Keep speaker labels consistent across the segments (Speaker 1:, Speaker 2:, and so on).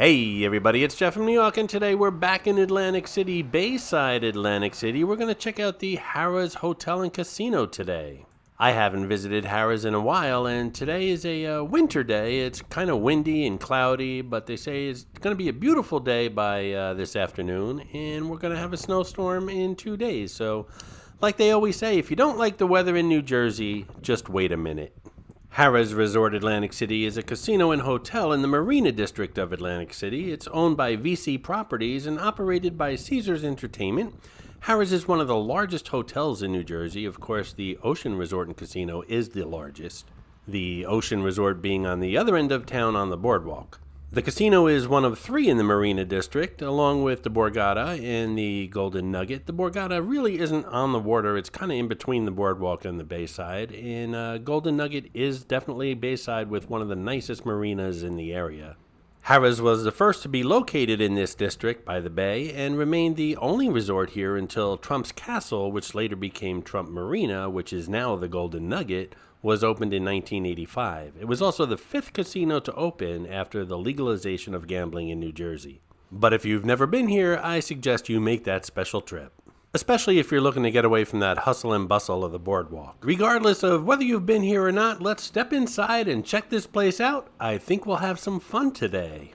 Speaker 1: Hey everybody, it's Jeff from New York, and today we're back in Atlantic City, Bayside Atlantic City. We're going to check out the Harrah's Hotel and Casino today. I haven't visited Harrah's in a while, and today is a winter day. It's kind of windy and cloudy, but they say it's going to be a beautiful day by this afternoon, and we're going to have a snowstorm in 2 days. So, like they always say, if you don't like the weather in New Jersey, just wait a minute. Harrah's Resort Atlantic City is a casino and hotel in the Marina District of Atlantic City. It's owned by VC Properties and operated by Caesars Entertainment. Harrah's is one of the largest hotels in New Jersey. Of course, the Ocean Resort and Casino is the largest, the Ocean Resort being on the other end of town on the boardwalk. The casino is one of 3 in the Marina District, along with the Borgata and the Golden Nugget. The Borgata really isn't on the water. It's kind of in between the boardwalk and the Bayside. And Golden Nugget is definitely Bayside with one of the nicest marinas in the area. Harrah's was the first to be located in this district by the bay and remained the only resort here until Trump's Castle, which later became Trump Marina, which is now the Golden Nugget, was opened in 1985. It was also the 5th casino to open after the legalization of gambling in New Jersey. But if you've never been here, I suggest you make that special trip, especially if you're looking to get away from that hustle and bustle of the boardwalk. Regardless of whether you've been here or not, let's step inside and check this place out. I think we'll have some fun today.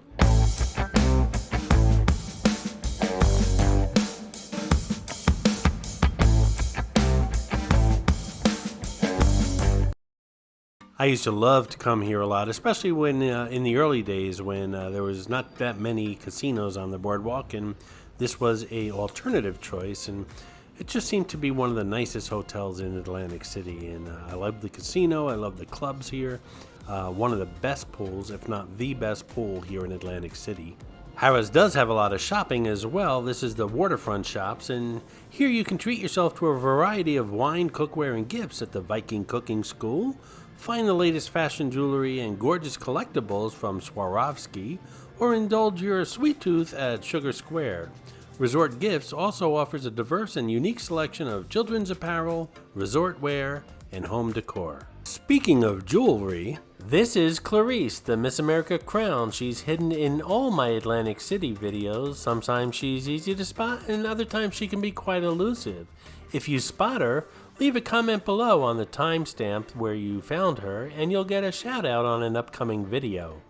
Speaker 1: I used to love to come here a lot, especially when in the early days when there was not that many casinos on the boardwalk, and this was a alternative choice, and it just seemed to be one of the nicest hotels in Atlantic City. And I love the casino, I love the clubs here. One of the best pools, if not the best pool here in Atlantic City. Harrah's does have a lot of shopping as well. This is the waterfront shops, and here you can treat yourself to a variety of wine, cookware, and gifts at the Viking Cooking School. Find the latest fashion jewelry and gorgeous collectibles from Swarovski, or indulge your sweet tooth at Sugar Square. Resort Gifts also offers a diverse and unique selection of children's apparel, resort wear, and home decor. Speaking of jewelry, this is Clarice, the Miss America crown. She's hidden in all my Atlantic City videos. Sometimes she's easy to spot, and other times she can be quite elusive. If you spot her, leave a comment below on the timestamp where you found her, and you'll get a shout out on an upcoming video.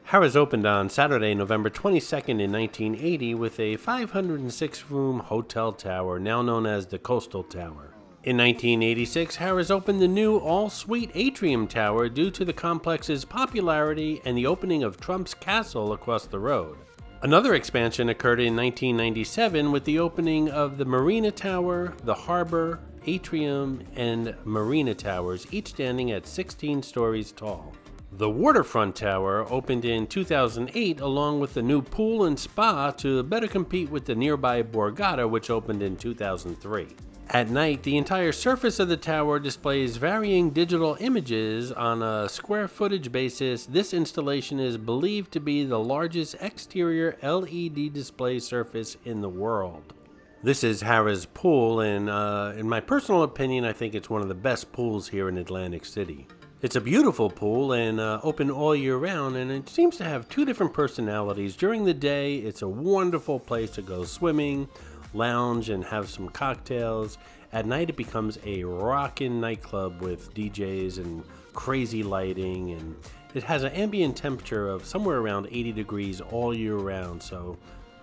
Speaker 1: Harrah's opened on Saturday, November 22nd in 1980 with a 506-room hotel tower, now known as the Coastal Tower. In 1986, Harrah's opened the new all-suite atrium tower due to the complex's popularity and the opening of Trump's Castle across the road. Another expansion occurred in 1997 with the opening of the Marina Tower, the Harbor, Atrium, and Marina Towers, each standing at 16 stories tall. The Waterfront Tower opened in 2008 along with the new pool and spa to better compete with the nearby Borgata, which opened in 2003. At night, the entire surface of the tower displays varying digital images on a square footage basis. This installation is believed to be the largest exterior LED display surface in the world. This is Harrah's pool, and in my personal opinion, I think it's one of the best pools here in Atlantic City. It's a beautiful pool and open all year round, and it seems to have 2 different personalities. During the day, it's a wonderful place to go swimming, lounge, and have some cocktails. At night, it becomes a rockin' nightclub with DJs and crazy lighting, and it has an ambient temperature of somewhere around 80 degrees all year round, so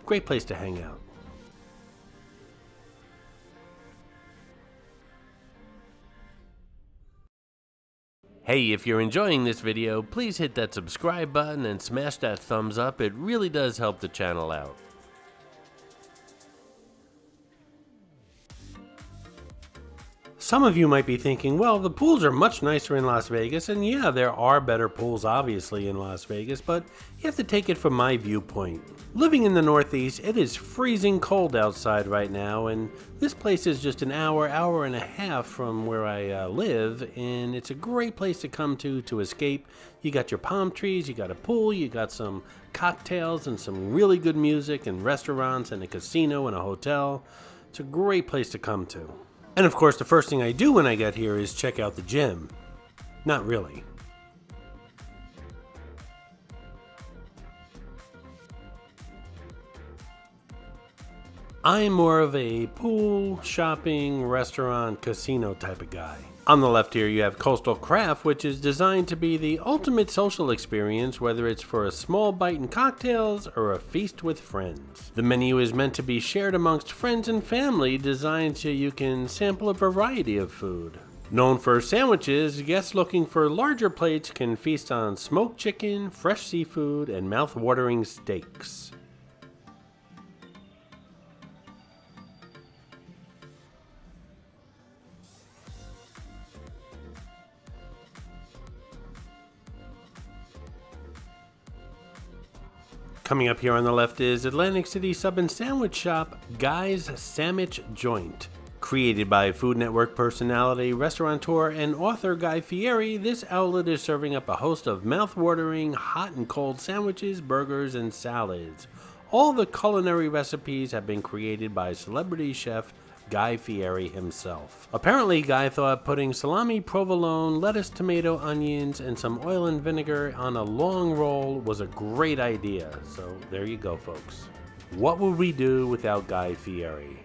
Speaker 1: great place to hang out. Hey, if you're enjoying this video, please hit that subscribe button and smash that thumbs up. It really does help the channel out. Some of you might be thinking, well, the pools are much nicer in Las Vegas, and yeah, there are better pools obviously in Las Vegas, but you have to take it from my viewpoint. Living in the Northeast, it is freezing cold outside right now, and this place is just an hour and a half from where I live, and it's a great place to come to escape. You got your palm trees, you got a pool, you got some cocktails and some really good music and restaurants and a casino and a hotel. It's a great place to come to. And of course, the first thing I do when I get here is check out the gym. Not really. I'm more of a pool, shopping, restaurant, casino type of guy. On the left here, you have Coastal Craft, which is designed to be the ultimate social experience, whether it's for a small bite in cocktails or a feast with friends. The menu is meant to be shared amongst friends and family, designed so you can sample a variety of food. Known for sandwiches, guests looking for larger plates can feast on smoked chicken, fresh seafood, and mouth-watering steaks. Coming up here on the left is Atlantic City Sub and Sandwich Shop Guy's Sandwich Joint. Created by Food Network personality, restaurateur, and author Guy Fieri, this outlet is serving up a host of mouth-watering hot and cold sandwiches, burgers, and salads. All the culinary recipes have been created by celebrity chef Guy Fieri himself. Apparently, Guy thought putting salami, provolone, lettuce, tomato, onions, and some oil and vinegar on a long roll was a great idea. So there you go, folks. What would we do without Guy Fieri?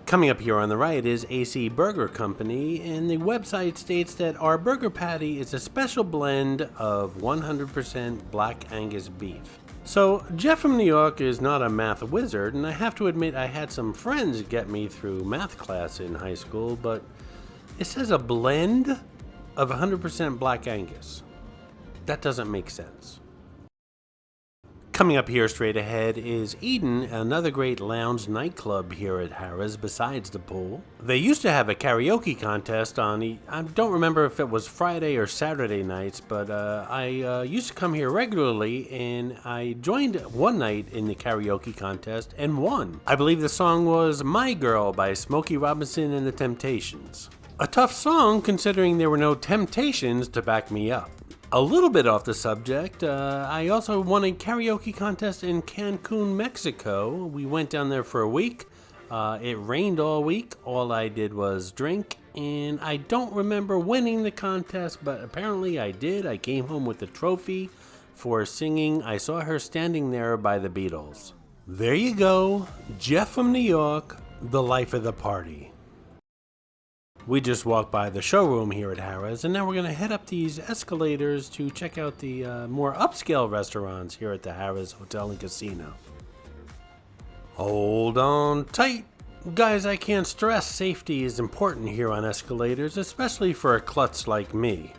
Speaker 1: Coming up here on the right is AC Burger Company, and the website states that our burger patty is a special blend of 100% Black Angus beef. So, Jeff from New York is not a math wizard, and I have to admit I had some friends get me through math class in high school, but it says a blend of 100% Black Angus. That doesn't make sense. Coming up here straight ahead is Eden, another great lounge nightclub here at Harrah's besides the pool. They used to have a karaoke contest on, I don't remember if it was Friday or Saturday nights, but I used to come here regularly, and I joined one night in the karaoke contest and won. I believe the song was My Girl by Smokey Robinson and the Temptations. A tough song considering there were no Temptations to back me up. A little bit off the subject, I also won a karaoke contest in Cancun, Mexico. We went down there for a week. It rained all week. All I did was drink, and I don't remember winning the contest, but apparently I did. I came home with a trophy for singing I Saw Her Standing There by the Beatles. There you go, Jeff from New York, the life of the party. We just walked by the showroom here at Harrah's, and now we're going to head up these escalators to check out the more upscale restaurants here at the Harrah's Hotel and Casino. Hold on tight. Guys, I can't stress safety is important here on escalators, especially for a klutz like me.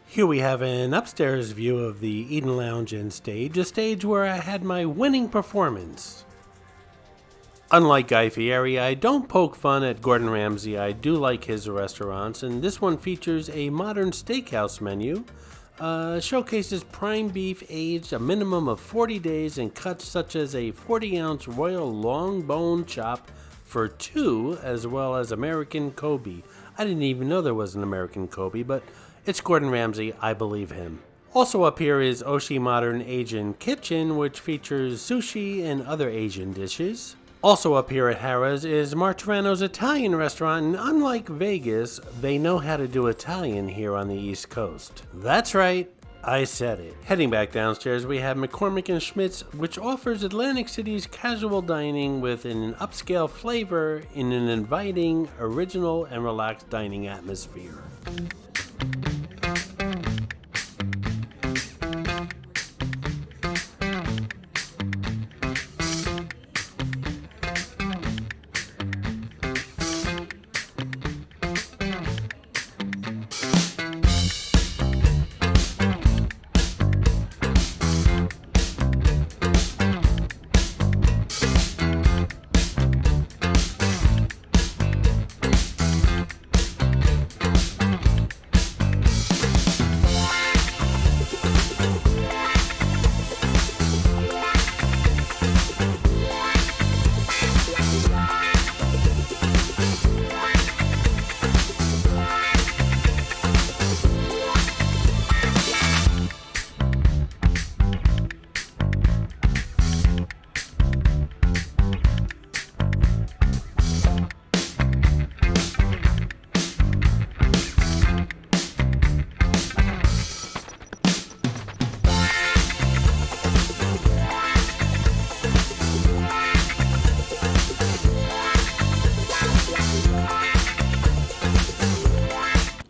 Speaker 1: Here we have an upstairs view of the Eden Lounge and stage, a stage where I had my winning performance. Unlike Guy Fieri, I don't poke fun at Gordon Ramsay. I do like his restaurants, and this one features a modern steakhouse menu, showcases prime beef aged a minimum of 40 days in cuts such as a 40-ounce royal long bone chop for two, as well as American Kobe. I didn't even know there was an American Kobe, but it's Gordon Ramsay, I believe him. Also up here is Oshi Modern Asian Kitchen, which features sushi and other Asian dishes. Also up here at Harrah's is Martorano's Italian restaurant, and unlike Vegas, they know how to do Italian here on the East Coast. That's right, I said it. Heading back downstairs, we have McCormick and Schmidt's, which offers Atlantic City's casual dining with an upscale flavor in an inviting, original, and relaxed dining atmosphere.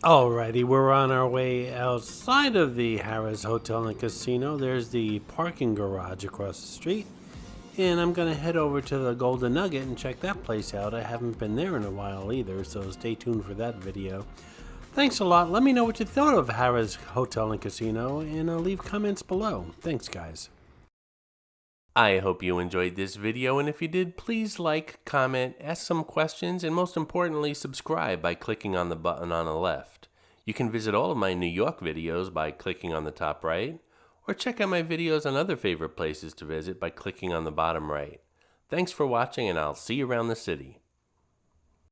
Speaker 1: Alrighty, we're on our way outside of the Harrah's Hotel and Casino. There's the parking garage across the street. And I'm going to head over to the Golden Nugget and check that place out. I haven't been there in a while either, so stay tuned for that video. Thanks a lot. Let me know what you thought of Harrah's Hotel and Casino, and leave comments below. Thanks, guys. I hope you enjoyed this video, and if you did, please like, comment, ask some questions, and most importantly, subscribe by clicking on the button on the left. You can visit all of my New York videos by clicking on the top right, or check out my videos on other favorite places to visit by clicking on the bottom right. Thanks for watching, and I'll see you around the city.